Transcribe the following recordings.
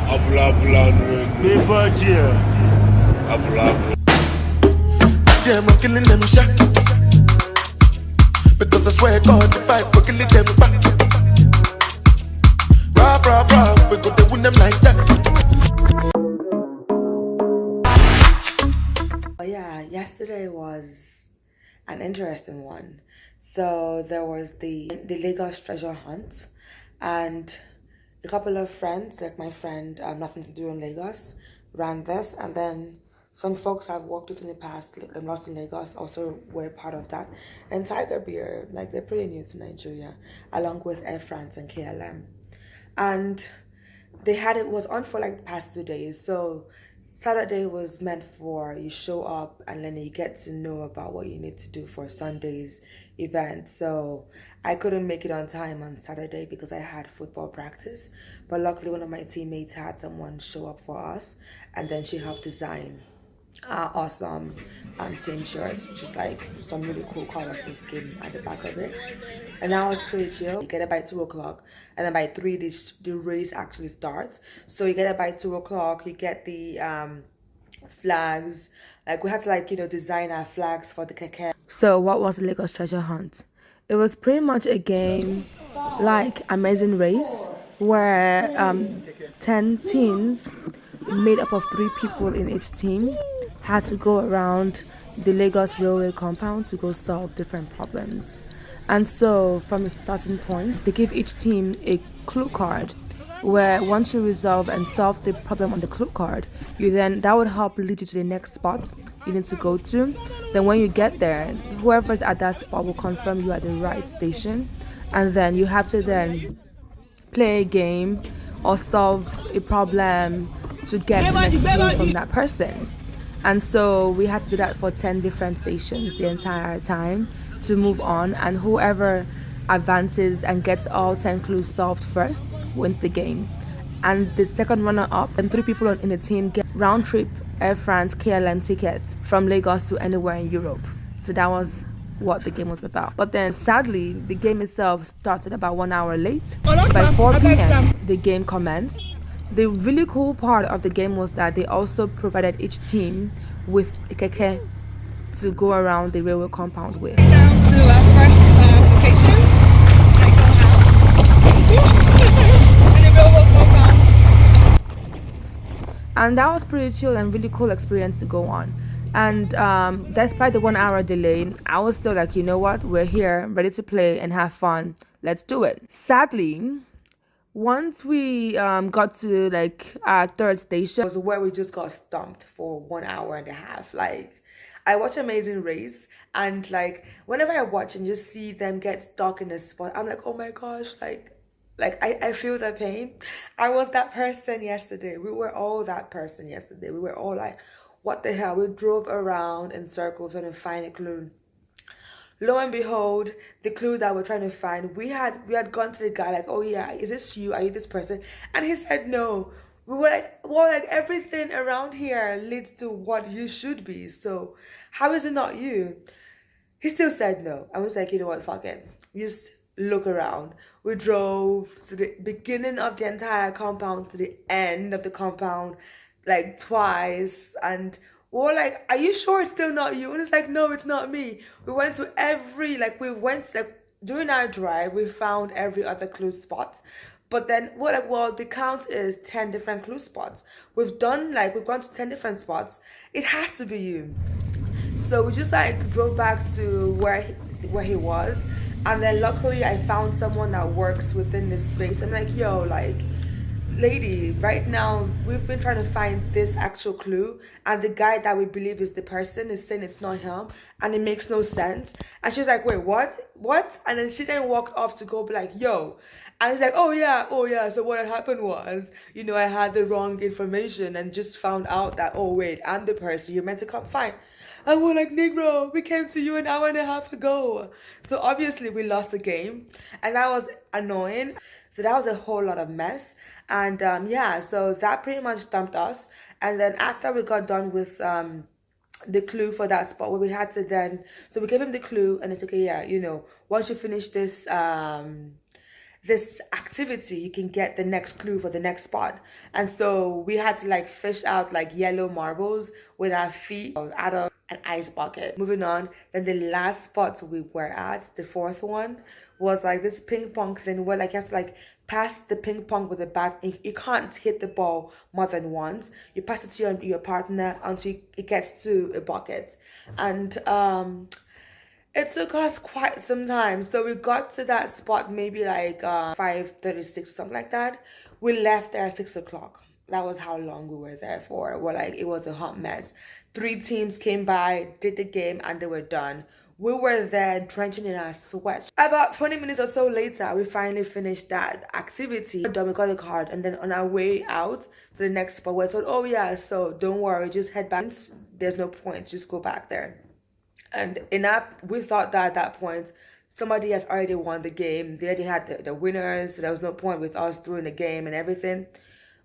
Abula abula Bebadia. abula abula. See, I'm killing them shot. Because I swear God, if I go killing them back. Rah, rah, rah, we go to win them like that. Oh yeah, yesterday was an interesting one. So there was the Lagos treasure hunt, and a couple of friends, like my friend, nothing to do in Lagos, ran this, and then some folks I've worked with in the past, them lost in Lagos, also were part of that. And Tiger Beer, like they're pretty new to Nigeria, along with Air France and KLM. And they had it was on for like the past 2 days. So Saturday was meant for you show up and then you get to know about what you need to do for Sunday's event. So I couldn't make it on time on Saturday because I had football practice. But luckily one of my teammates had someone show up for us, and then she helped design awesome team shirts, which is like some really cool colorful skin at the back of it. And that was pretty chill. You get it by 2 o'clock, and then by 3 the race actually starts. So you get it by 2 o'clock, you get the flags. Like we had to design our flags for the keke. So what was the Lagos treasure hunt? It was pretty much a game like Amazing Race, where 10 teams made up of 3 people in each team had to go around the Lagos railway compound to go solve different problems. And so from the starting point, they give each team a clue card where once you resolve and solve the problem on the clue card, that would help lead you to the next spot you need to go to. Then when you get there, whoever's at that spot will confirm you are at the right station, and then you have to then play a game or solve a problem to get the next clue from that person. And so we had to do that for 10 different stations the entire time to move on, and whoever advances and gets all 10 clues solved first wins the game. And the second runner up and 3 people in the team get round trip Air France KLM tickets from Lagos to anywhere in Europe. So that was what the game was about. But then sadly, the game itself started about 1 hour late. By 4 p.m. the game commenced. The really cool part of the game was that they also provided each team with a keke to go around the railway compound with. Down to our first location, Tycho House, in the railway compound. And that was pretty chill and really cool experience to go on. And despite the 1 hour delay, I was still like, you know what, we're here, ready to play and have fun. Let's do it. Sadly, once we got to like our third station, was where we just got stumped for 1 hour and a half. Like, I watch Amazing Race, and like whenever I watch and just see them get stuck in a spot, I'm like, oh my gosh, like I feel the pain. I was that person yesterday. We were all that person yesterday. We were all like, what the hell? We drove around in circles trying to find a clue. Lo and behold, the clue that we're trying to find, we had gone to the guy like, oh yeah, is this you? Are you this person? And he said no. We were like, well, like everything around here leads to what you should be. So how is it not you? He still said no. I was like, you know what, fuck it. Just look around. We drove to the beginning of the entire compound to the end of the compound like twice, and we were like, are you sure it's still not you? And it's like, no, it's not me. We went to during our drive, we found every other clue spot. But then we're like, well, the count is 10 different clue spots. We've gone to 10 different spots. It has to be you. So we just like drove back to where he was. And then luckily I found someone that works within this space. I'm like, yo, like, lady, right now we've been trying to find this actual clue, and the guy that we believe is the person is saying it's not him, and it makes no sense. And she was like, wait, what? And then she then walked off to go be like, yo. And he's like, oh yeah, so what had happened was, I had the wrong information and just found out that, oh wait, I'm the person you're meant to come find. And we're like, Negro, we came to you an hour and a half ago. So obviously we lost the game, and that was annoying. So that was a whole lot of mess. And so that pretty much stumped us. And then after we got done with the clue for that spot, where we had to then, so we gave him the clue, and it's okay, yeah, once you finish this this activity, you can get the next clue for the next spot. And so we had to like fish out like yellow marbles with our feet out of an ice bucket. Moving on, then the last spot we were at, the fourth one, was like this ping pong thing where like you have to like pass the ping pong with a bat. You can't hit the ball more than once. You pass it to your partner until it gets to a bucket. And it took us quite some time. So we got to that spot maybe like 5:36 or something like that. We left there at 6 o'clock. That was how long we were there for. Well, like, it was a hot mess. 3 teams came by, did the game, and they were done. We were there drenching in our sweat. About 20 minutes or so later, we finally finished that activity. We got a card, and then on our way out to the next spot, we're told, oh yeah, so don't worry, just head back. There's no point, just go back there. And we thought that at that point, somebody has already won the game. They already had the winners, so there was no point with us doing the game and everything.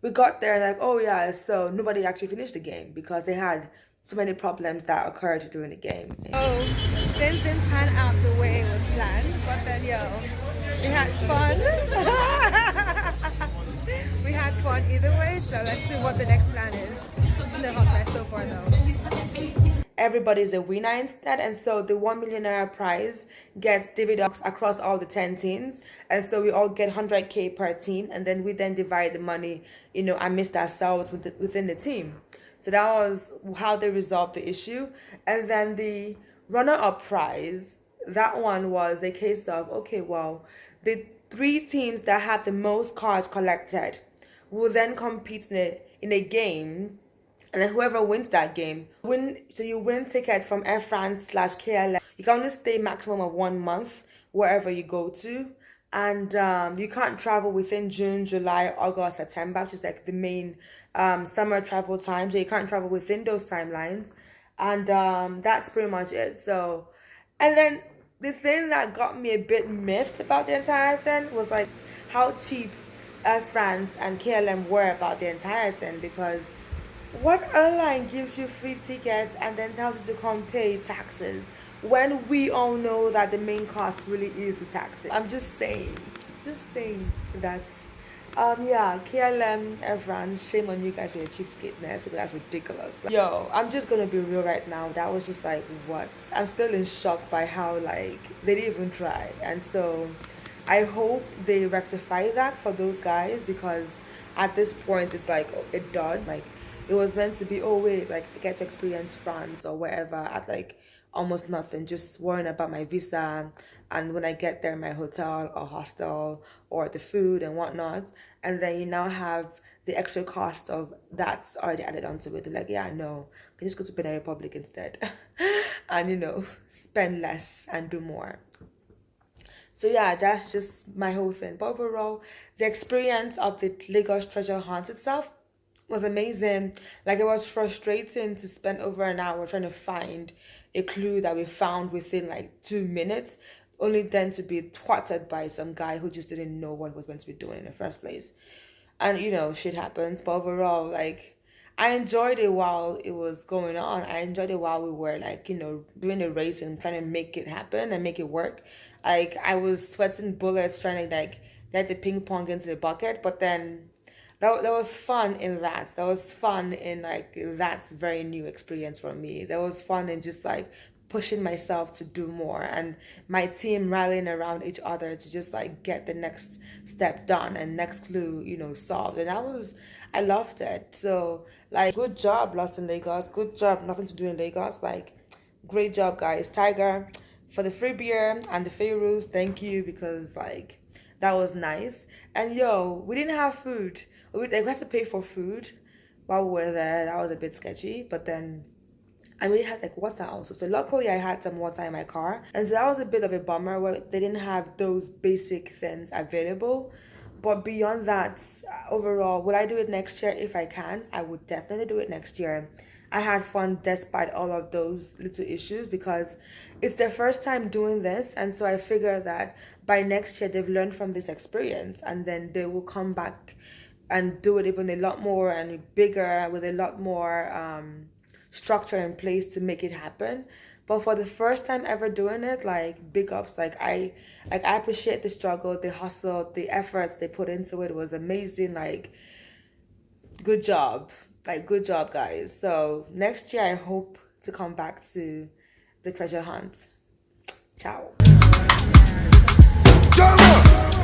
We got there like, oh yeah, so nobody actually finished the game because they had so many problems that occurred during the game. Oh, things didn't pan out the way it was planned, but then we had fun. We had fun either way, so let's see what the next plan is. Still hot mess so far though. Everybody's a winner instead, and so the $1 million prize gets dividends across all the 10 teams, and so we all get 100K per team, and then we divide the money, amidst ourselves within the team. So that was how they resolved the issue. And then the runner-up prize, that one was the case of, okay, well, the 3 teams that had the most cards collected will then compete in a game. And then whoever wins that game, you win tickets from Air France/KLM. You can only stay maximum of 1 month wherever you go to. And you can't travel within June, July, August, September, which is like the main summer travel time. So you can't travel within those timelines. And that's pretty much it. So, and then the thing that got me a bit miffed about the entire thing was like how cheap Air France and KLM were about the entire thing, because what airline gives you free tickets and then tells you to come pay taxes when we all know that the main cost really is the taxes? I'm just saying that, yeah, KLM, Air France, shame on you guys for your cheapskateness, because that's ridiculous. Like, yo, I'm just gonna be real right now. That was just like, what? I'm still in shock by how, like, they didn't even try. And so I hope they rectify that for those guys, because at this point it's like, it done. Like, it was meant to be, oh wait, like, I get to experience France or wherever at like almost nothing, just worrying about my visa and when I get there, my hotel or hostel or the food and whatnot. And then you now have the extra cost of that's already added onto it. They're like, yeah, no, can you just go to Benin Republic instead and spend less and do more. So yeah, that's just my whole thing. But overall, the experience of the Lagos treasure hunt itself was amazing. Like, it was frustrating to spend over an hour trying to find a clue that we found within like 2 minutes, only then to be thwarted by some guy who just didn't know what he was meant to be doing in the first place. And shit happens. But overall, like, I enjoyed it while it was going on. I enjoyed it while we were like, doing a race and trying to make it happen and make it work. Like, I was sweating bullets trying to like get the ping pong into the bucket, but then that was fun in that. That was fun in like, that's very new experience for me. That was fun in just like pushing myself to do more, and my team rallying around each other to just like get the next step done and next clue, solved. And I loved it. So like, good job, Lost in Lagos. Good job, Nothing to Do in Lagos. Like, great job, guys. Tiger, for the free beer and the Pharaohs, thank you, because like, that was nice. And yo, we didn't have food. We had to pay for food while we were there. That was a bit sketchy. But then I really had like water also. So luckily I had some water in my car. And so that was a bit of a bummer where they didn't have those basic things available. But beyond that, overall, will I do it next year? If I can, I would definitely do it next year. I had fun despite all of those little issues, because it's their first time doing this. And so I figure that by next year, they've learned from this experience, and then they will come back and do it even a lot more and bigger, with a lot more structure in place to make it happen. But for the first time ever doing it, like big ups. Like I appreciate the struggle, the hustle, the efforts they put into it. It was amazing. Like good job. Like good job, guys. So next year I hope to come back to the treasure hunt. Ciao. Come on.